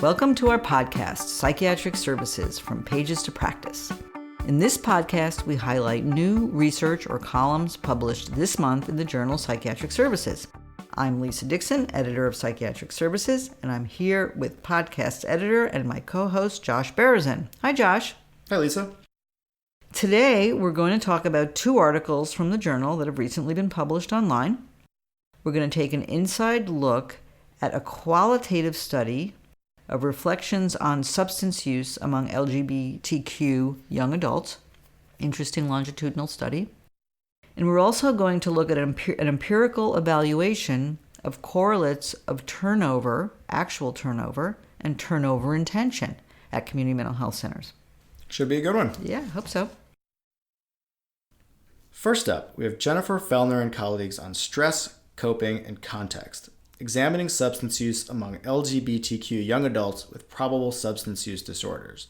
Welcome to our podcast, Psychiatric Services from Pages to Practice. In this podcast, we highlight new research or columns published this month in the journal Psychiatric Services. I'm Lisa Dixon, editor of Psychiatric Services, and I'm here with podcast editor and my co-host, Josh Berezin. Hi, Josh. Hi, Lisa. Today, we're going to talk about two articles from the journal that have recently been published online. We're going to take an inside look at a qualitative study of reflections on substance use among LGBTQ young adults. Interesting longitudinal study. And we're also going to look at an empirical evaluation of correlates of turnover, actual turnover, and turnover intention at community mental health centers. Should be a good one. Yeah, I hope so. First up, we have Jennifer Fellner and colleagues on stress, coping, and context, examining substance use among LGBTQ young adults with probable substance use disorders.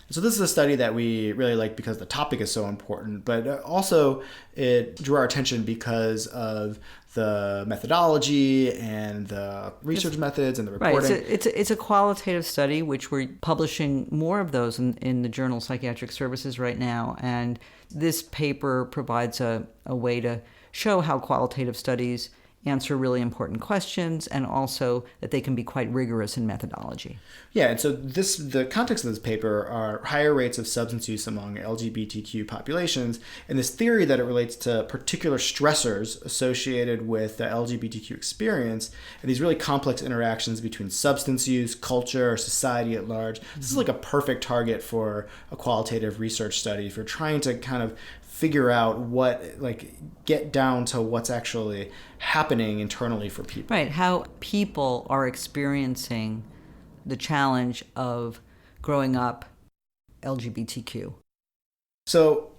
So this is a study that we really like because the topic is so important, but also it drew our attention because of the methodology and the research methods and the reporting. Right. It's a qualitative study, which we're publishing more of those in the journal Psychiatric Services right now. And this paper provides a way to show how qualitative studies answer really important questions, and also that they can be quite rigorous in methodology. Yeah, and so the context of this paper are higher rates of substance use among LGBTQ populations, and this theory that it relates to particular stressors associated with the LGBTQ experience, and these really complex interactions between substance use, culture, society at large. This is like a perfect target for a qualitative research study if you're trying to kind of figure out get down to what's actually happening internally for people. Right, how people are experiencing the challenge of growing up LGBTQ. So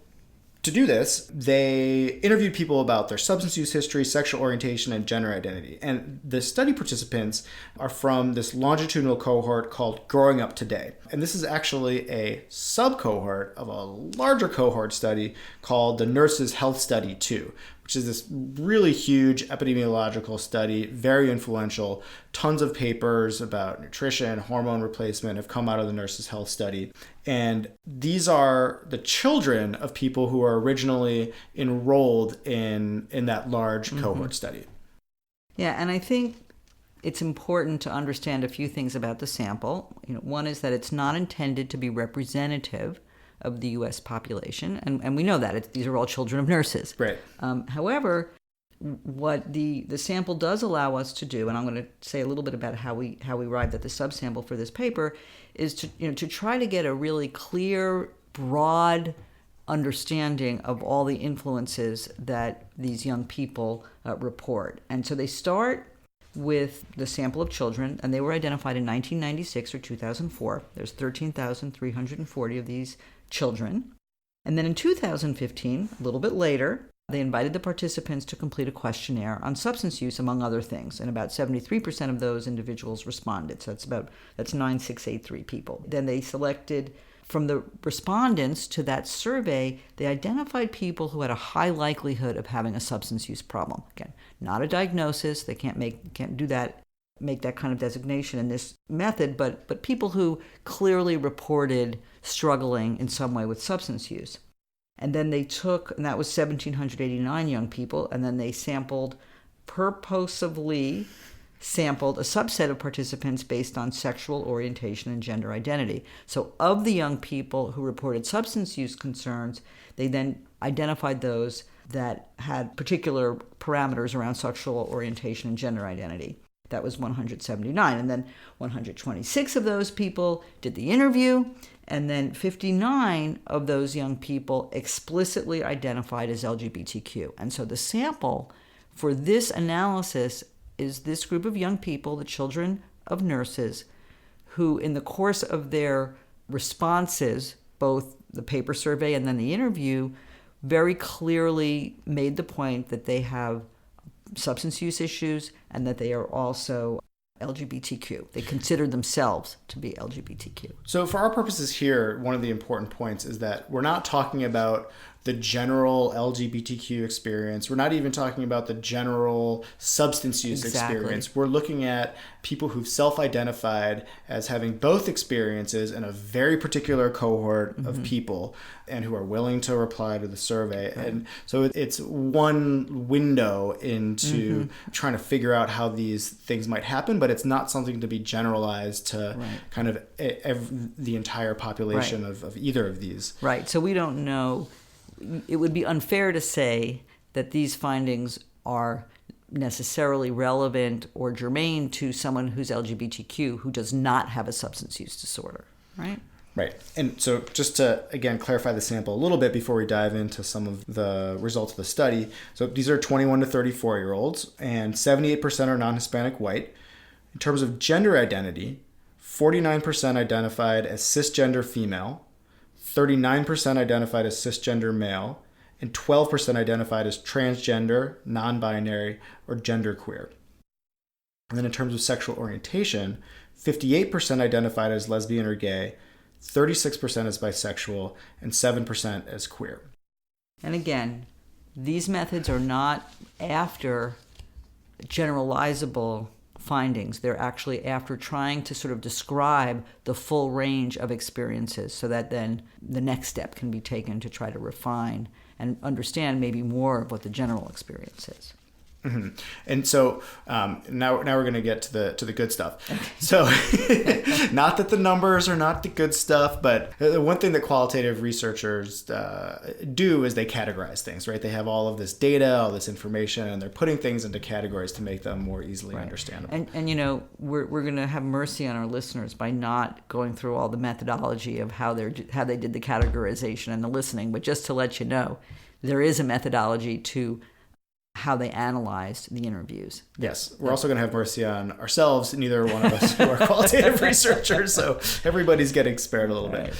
to do this, they interviewed people about their substance use history, sexual orientation, and gender identity. And the study participants are from this longitudinal cohort called Growing Up Today. And this is actually a sub-cohort of a larger cohort study called the Nurses' Health Study 2, which is this really huge epidemiological study, very influential. Tons of papers about nutrition, hormone replacement have come out of the Nurses' Health Study. And these are the children of people who are originally enrolled in that large cohort study. Yeah, and I think it's important to understand a few things about the sample. One is that it's not intended to be representative of the U.S. population, and we know that these are all children of nurses. Right. However, what the sample does allow us to do, and I'm going to say a little bit about how we arrived at the subsample for this paper, is to try to get a really clear, broad understanding of all the influences that these young people report. And so they start with the sample of children, and they were identified in 1996 or 2004. There's 13,340 of these children. And then in 2015, a little bit later, they invited the participants to complete a questionnaire on substance use, among other things. And about 73% of those individuals responded. So that's 9,683 people. Then they selected from the respondents to that survey, they identified people who had a high likelihood of having a substance use problem. Again, not a diagnosis. They can't make that kind of designation in this method, but people who clearly reported struggling in some way with substance use. And then they took, and that was 1,789 young people, and then they purposefully sampled a subset of participants based on sexual orientation and gender identity. So of the young people who reported substance use concerns, they then identified those that had particular parameters around sexual orientation and gender identity. That was 179. And then 126 of those people did the interview, and then 59 of those young people explicitly identified as LGBTQ. And so the sample for this analysis is this group of young people, the children of nurses, who in the course of their responses, both the paper survey and then the interview, very clearly made the point that they have substance use issues and that they are also LGBTQ. They consider themselves to be LGBTQ. So for our purposes here, one of the important points is that we're not talking about the general LGBTQ experience. We're not even talking about the general substance use experience. We're looking at people who've self-identified as having both experiences in a very particular cohort of people and who are willing to reply to the survey. And so it's one window into trying to figure out how these things might happen, but it's not something to be generalized to kind of the entire population of either of these. Right. So we don't know. It would be unfair to say that these findings are necessarily relevant or germane to someone who's LGBTQ who does not have a substance use disorder, right? Right. And so just to, again, clarify the sample a little bit before we dive into some of the results of the study. So these are 21 to 34-year-olds, and 78% are non-Hispanic white. In terms of gender identity, 49% identified as cisgender female, 39% identified as cisgender male, and 12% identified as transgender, non-binary, or genderqueer. And then in terms of sexual orientation, 58% identified as lesbian or gay, 36% as bisexual, and 7% as queer. And again, these methods are not after generalizable findings. They're actually after trying to sort of describe the full range of experiences so that then the next step can be taken to try to refine and understand maybe more of what the general experience is. Mm-hmm. And so now we're going to get to the good stuff. Okay. So not that the numbers are not the good stuff, but the one thing that qualitative researchers do is they categorize things, right? They have all of this data, all this information, and they're putting things into categories to make them more easily understandable. And you know, we're going to have mercy on our listeners by not going through all the methodology of how they did the categorization and the listening, but just to let you know, there is a methodology to how they analyzed the interviews. Yes. We're also going to have mercy on ourselves. Neither one of us who are qualitative researchers, so everybody's getting spared a little bit.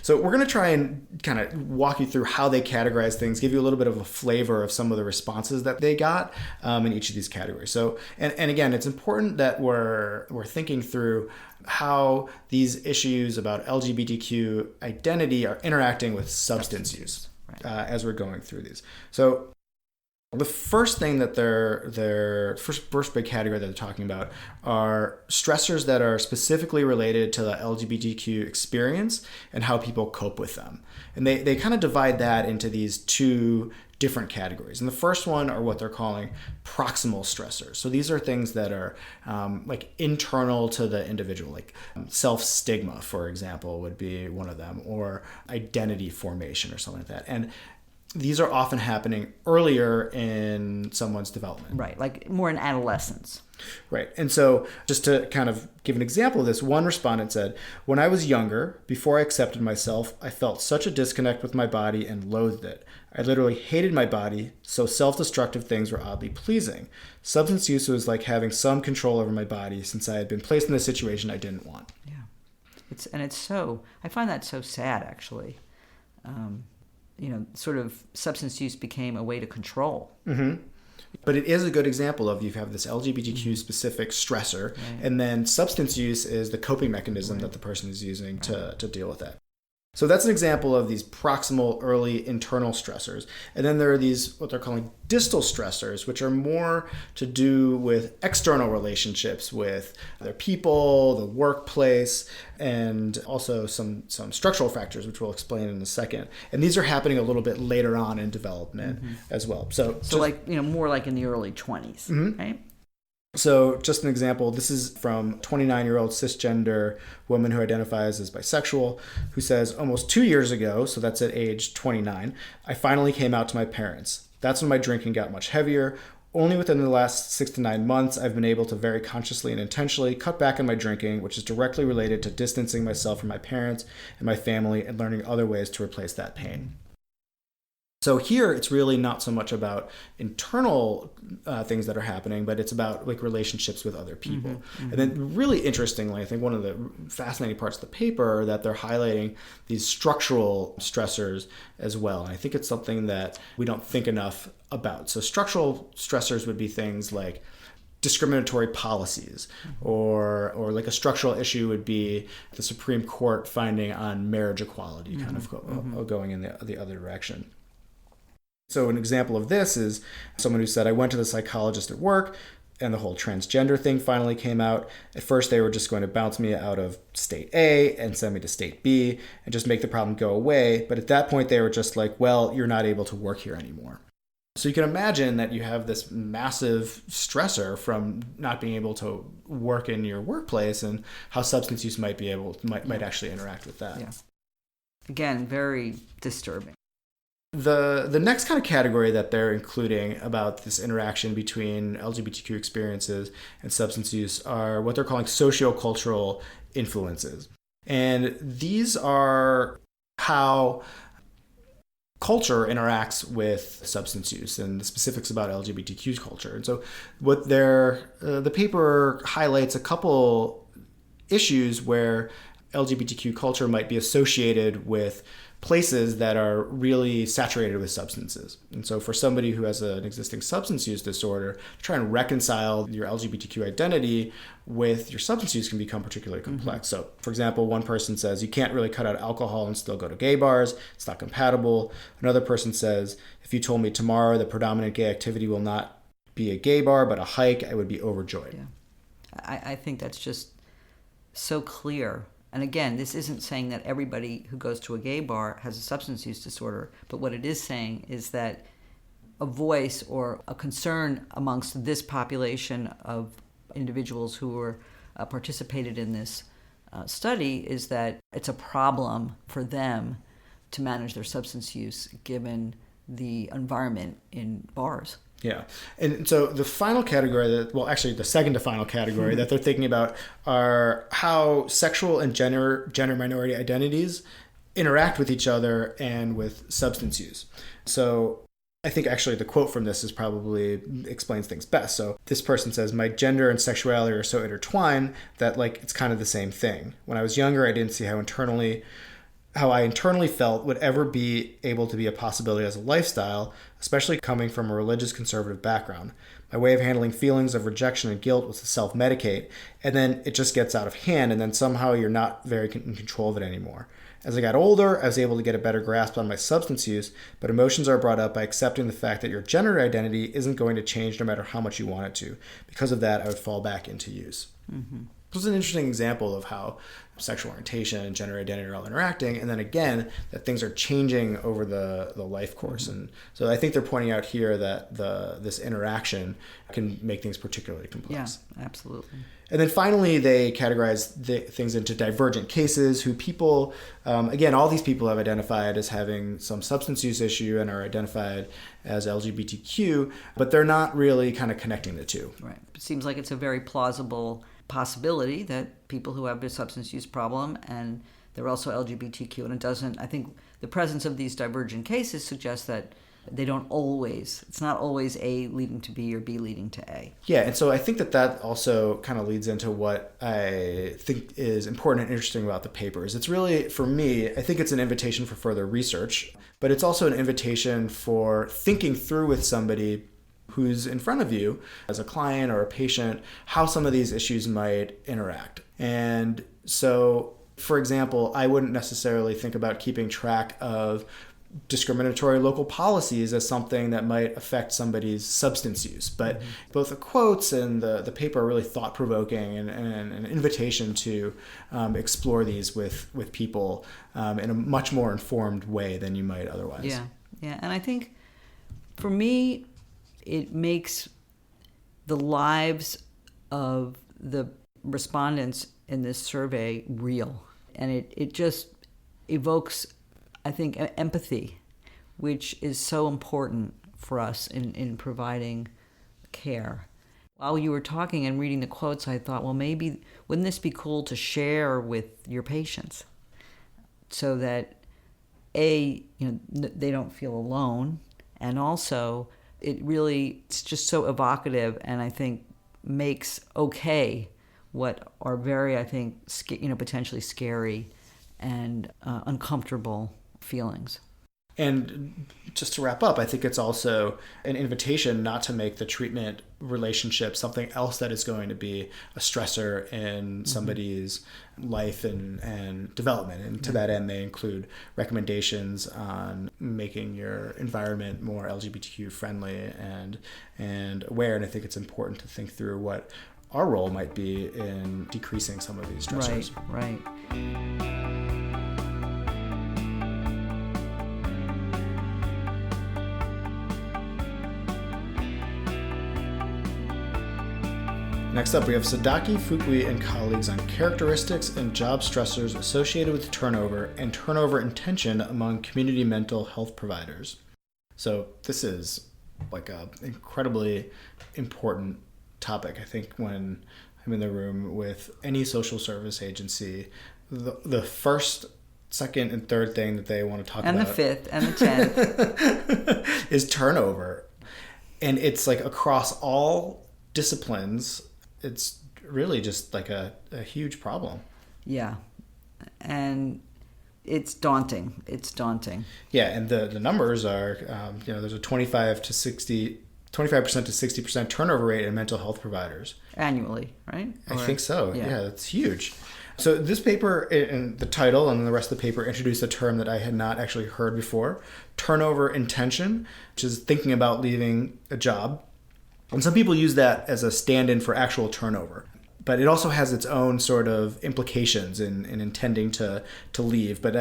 So we're going to try and kind of walk you through how they categorize things, give you a little bit of a flavor of some of the responses that they got in each of these categories. So, and again, it's important that we're thinking through how these issues about LGBTQ identity are interacting with substance use as we're going through these. So the first thing that their first big category that they're talking about are stressors that are specifically related to the LGBTQ experience and how people cope with them. And they kind of divide that into these two different categories. And the first one are what they're calling proximal stressors. So these are things that are like internal to the individual, like self-stigma, for example, would be one of them, or identity formation or something like that. And these are often happening earlier in someone's development. Right, like more in adolescence. Right. And so just to kind of give an example of this, one respondent said, "When I was younger, before I accepted myself, I felt such a disconnect with my body and loathed it. I literally hated my body, so self-destructive things were oddly pleasing. Substance use was like having some control over my body since I had been placed in a situation I didn't want." Yeah. I find that so sad, actually. Sort of substance use became a way to control. Mm-hmm. But it is a good example of you have this LGBTQ specific stressor, and then substance use is the coping mechanism that the person is using to deal with that. So that's an example of these proximal early internal stressors. And then there are these, what they're calling distal stressors, which are more to do with external relationships with other people, the workplace, and also some structural factors, which we'll explain in a second. And these are happening a little bit later on in development as well. So more like in the early 20s, right? So just an example, this is from 29-year-old cisgender woman who identifies as bisexual, who says, "Almost 2 years ago," so that's at age 29, "I finally came out to my parents. That's when my drinking got much heavier. Only within the last 6 to 9 months, I've been able to very consciously and intentionally cut back on my drinking, which is directly related to distancing myself from my parents and my family and learning other ways to replace that pain." So here, it's really not so much about internal things that are happening, but it's about like relationships with other people. And then really interestingly, I think one of the fascinating parts of the paper are that they're highlighting these structural stressors as well. And I think it's something that we don't think enough about. So structural stressors would be things like discriminatory policies, or like a structural issue would be the Supreme Court finding on marriage equality, kind of going in the other direction. So an example of this is someone who said, I went to the psychologist at work and the whole transgender thing finally came out. At first, they were just going to bounce me out of state A and send me to state B and just make the problem go away. But at that point, they were just like, well, you're not able to work here anymore. So you can imagine that you have this massive stressor from not being able to work in your workplace and how substance use might actually interact with that. Yeah. Again, very disturbing. The next kind of category that they're including about this interaction between LGBTQ experiences and substance use are what they're calling sociocultural influences. And these are how culture interacts with substance use and the specifics about LGBTQ culture. And so what the paper highlights a couple issues where LGBTQ culture might be associated with places that are really saturated with substances. And so for somebody who has an existing substance use disorder, to try and reconcile your LGBTQ identity with your substance use can become particularly complex. So for example, one person says, you can't really cut out alcohol and still go to gay bars. It's not compatible. Another person says, if you told me tomorrow the predominant gay activity will not be a gay bar, but a hike, I would be overjoyed. Yeah. I think that's just so clear. And again, this isn't saying that everybody who goes to a gay bar has a substance use disorder, but what it is saying is that a voice or a concern amongst this population of individuals who were participated in this study is that it's a problem for them to manage their substance use given the environment in bars. Yeah. And so the final category the second to final category that they're thinking about are how sexual and gender minority identities interact with each other and with substance use. So I think actually the quote from this is probably explains things best. So this person says, my gender and sexuality are so intertwined that it's kind of the same thing. When I was younger, I didn't see how I internally felt would ever be able to be a possibility as a lifestyle, especially coming from a religious conservative background. My way of handling feelings of rejection and guilt was to self-medicate, and then it just gets out of hand, and then somehow you're not very in control of it anymore. As I got older, I was able to get a better grasp on my substance use, but emotions are brought up by accepting the fact that your gender identity isn't going to change no matter how much you want it to. Because of that, I would fall back into use. Mm-hmm. This is an interesting example of how sexual orientation and gender identity are all interacting, and then again that things are changing over the life course. And so I think they're pointing out here that this interaction can make things particularly complex. Yeah, absolutely. And then finally, they categorize things into divergent cases, who people, again, all these people have identified as having some substance use issue and are identified as LGBTQ, but they're not really kind of connecting the two. Right. It seems like it's a very plausible possibility that people who have a substance use problem and they're also LGBTQ, and I think the presence of these divergent cases suggests that it's not always A leading to B or B leading to A. Yeah, and so I think that also kind of leads into what I think is important and interesting about the papers. It's really, for me, I think it's an invitation for further research, but it's also an invitation for thinking through with somebody who's in front of you as a client or a patient, how some of these issues might interact. And so, for example, I wouldn't necessarily think about keeping track of discriminatory local policies as something that might affect somebody's substance use. But both the quotes and the paper are really thought-provoking and an invitation to explore these with people in a much more informed way than you might otherwise. Yeah. And I think for me, it makes the lives of the respondents in this survey real. And it just evokes, I think, empathy, which is so important for us in providing care. While you were talking and reading the quotes, I thought, well, maybe wouldn't this be cool to share with your patients so that, A, they don't feel alone, and also it's just so evocative and I think makes okay what are very, I think, potentially scary and uncomfortable feelings. And just to wrap up, I think it's also an invitation not to make the treatment relationship something else that is going to be a stressor in somebody's life and development. And to that end, they include recommendations on making your environment more LGBTQ friendly and aware. And I think it's important to think through what our role might be in decreasing some of these stressors. Right. Next up, we have Sadaki, Fukui, and colleagues on characteristics and job stressors associated with turnover and turnover intention among community mental health providers. So this is like an incredibly important topic. I think when I'm in the room with any social service agency, the first, second, and third thing that they want to talk about, and the fifth, and the 10th, is turnover. And it's like across all disciplines, it's really just like a huge problem. Yeah. And it's daunting. Yeah, and the numbers are, there's a 25% to 60% turnover rate in mental health providers. Annually, right? I think so. Yeah, that's huge. So this paper, and the title and the rest of the paper, introduced a term that I had not actually heard before, turnover intention, which is thinking about leaving a job. And some people use that as a stand-in for actual turnover. But it also has its own sort of implications in intending to leave. But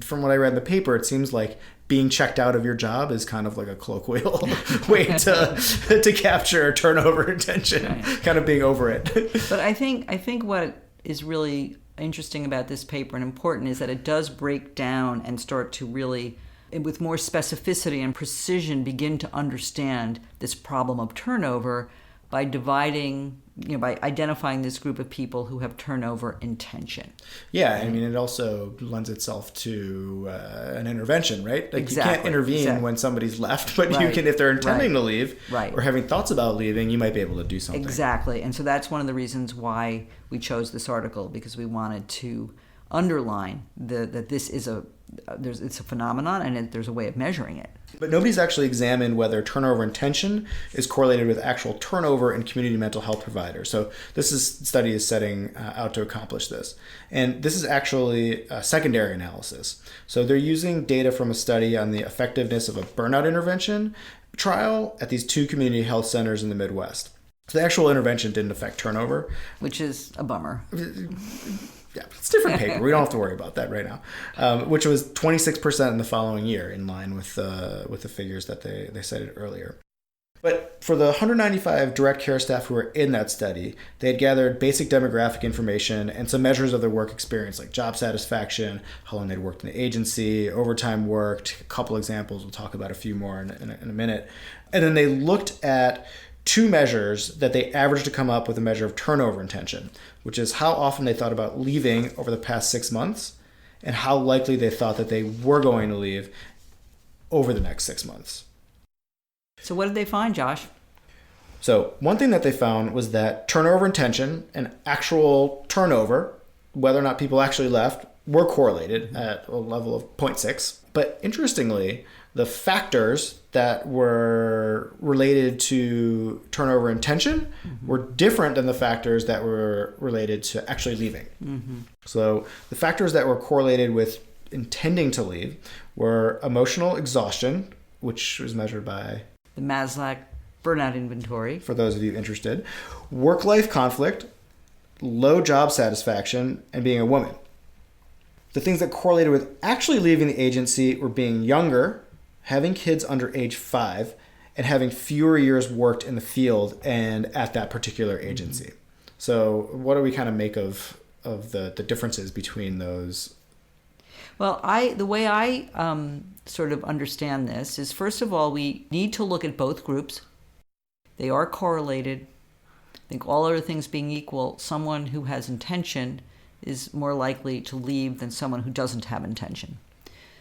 from what I read in the paper, it seems like being checked out of your job is kind of like a colloquial way to capture turnover intention, right. Kind of being over it. But I think what is really interesting about this paper and important is that it does break down and start to really, with more specificity and precision, begin to understand this problem of turnover by by identifying this group of people who have turnover intention. Yeah, I mean, it also lends itself to an intervention, right? Like exactly. You can't intervene when somebody's left, but right. You can, if they're intending to leave or having thoughts about leaving, you might be able to do something. Exactly, and so that's one of the reasons why we chose this article, because we wanted to underline that this is it's a phenomenon and there's a way of measuring it. But nobody's actually examined whether turnover intention is correlated with actual turnover in community mental health providers. So study is setting out to accomplish this. And this is actually a secondary analysis. So they're using data from a study on the effectiveness of a burnout intervention trial at these 2 community health centers in the Midwest. So the actual intervention didn't affect turnover. Which is a bummer. Yeah, it's a different paper. We don't have to worry about that right now. Which was 26% in the following year, in line with the figures that they cited earlier. But for the 195 direct care staff who were in that study, they had gathered basic demographic information and some measures of their work experience, like job satisfaction, how long they'd worked in the agency, overtime worked, a couple examples. We'll talk about a few more in a minute. And then they looked at 2 measures that they averaged to come up with a measure of turnover intention, which is how often they thought about leaving over the past 6 months and how likely they thought that they were going to leave over the next 6 months. So what did they find, Josh? So one thing that they found was that turnover intention and actual turnover, whether or not people actually left, were correlated at a level of 0.6. But interestingly, the factors that were related to turnover intention were different than the factors that were related to actually leaving. So the factors that were correlated with intending to leave were emotional exhaustion, which was measured by the Maslach burnout inventory, for those of you interested, work-life conflict, low job satisfaction, and being a woman. The things that correlated with actually leaving the agency were being younger, having kids under age 5, and having fewer years worked in the field and at that particular agency. So what do we kind of make of the differences between those? Well, the way I sort of understand this is, first of all, we need to look at both groups. They are correlated. I think all other things being equal, someone who has intention is more likely to leave than someone who doesn't have intention.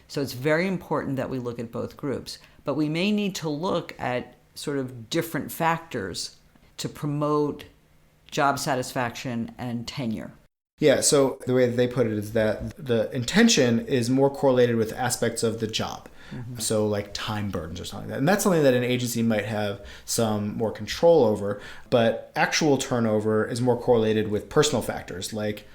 So it's very important that we look at both groups. But we may need to look at sort of different factors to promote job satisfaction and tenure. Yeah, so the way that they put it is that the intention is more correlated with aspects of the job. So like time burdens or something like that. And that's something that an agency might have some more control over. But actual turnover is more correlated with personal factors like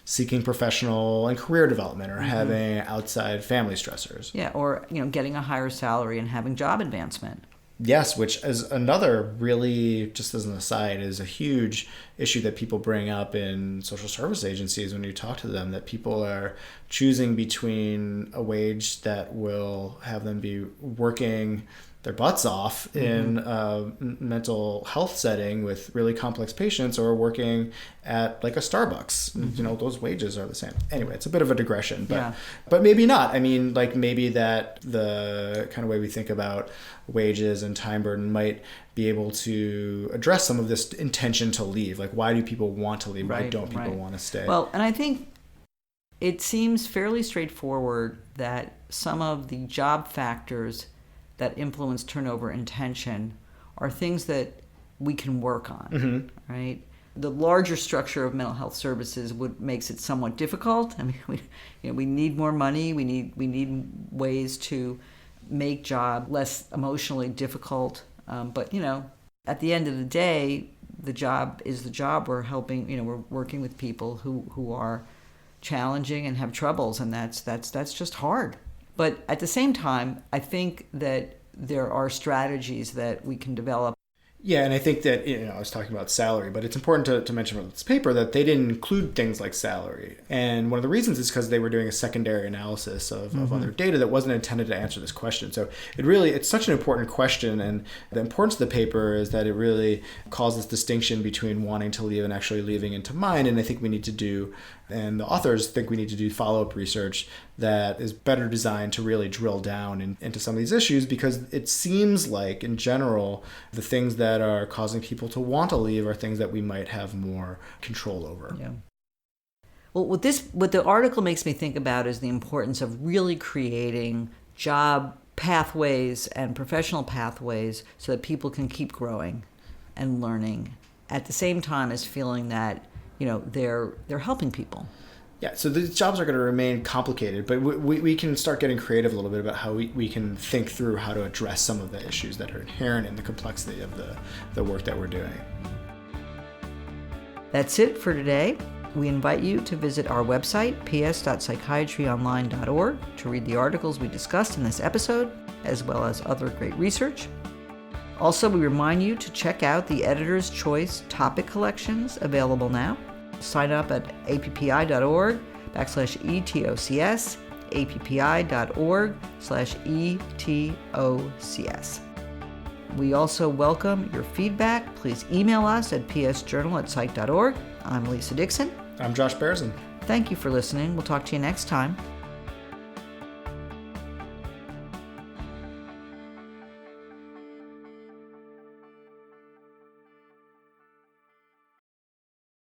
seeking professional and career development or having outside family stressors. Yeah, or getting a higher salary and having job advancement. Yes, which is another really, just as an aside, is a huge issue that people bring up in social service agencies when you talk to them, that people are choosing between a wage that will have them be working their butts off in a mental health setting with really complex patients, or working at like a Starbucks. Those wages are the same. Anyway, it's a bit of a digression, but maybe not. I mean, like maybe that the kind of way we think about wages and time burden might be able to address some of this intention to leave. Like, why do people want to leave? Why don't people want to stay? Well, and I think it seems fairly straightforward that some of the job factors that influence turnover and tension are things that we can work on, right? The larger structure of mental health services makes it somewhat difficult. I mean, we need more money. We need ways to make job less emotionally difficult. But at the end of the day, the job is the job. We're helping. We're working with people who are challenging and have troubles, and that's just hard. But at the same time, I think that there are strategies that we can develop. Yeah, and I think that, I was talking about salary, but it's important to mention from this paper that they didn't include things like salary. And one of the reasons is because they were doing a secondary analysis of other data that wasn't intended to answer this question. So it's such an important question, and the importance of the paper is that it really calls this distinction between wanting to leave and actually leaving into mind. And I think we need to do, and the authors think we need to do follow-up research that is better designed to really drill down into some of these issues, because it seems like, in general, the things that are causing people to want to leave are things that we might have more control over. Yeah. Well, what the article makes me think about is the importance of really creating job pathways and professional pathways so that people can keep growing and learning at the same time as feeling that they're helping people. Yeah, so these jobs are going to remain complicated, but we can start getting creative a little bit about how we can think through how to address some of the issues that are inherent in the complexity of the work that we're doing. That's it for today. We invite you to visit our website, ps.psychiatryonline.org, to read the articles we discussed in this episode, as well as other great research. Also, we remind you to check out the Editor's Choice topic collections available now. Sign up at appi.org/ETOCS, appi.org/ETOCS. We also welcome your feedback. Please email us at psjournal@psych.org. I'm Lisa Dixon. I'm Josh Bearson. Thank you for listening. We'll talk to you next time.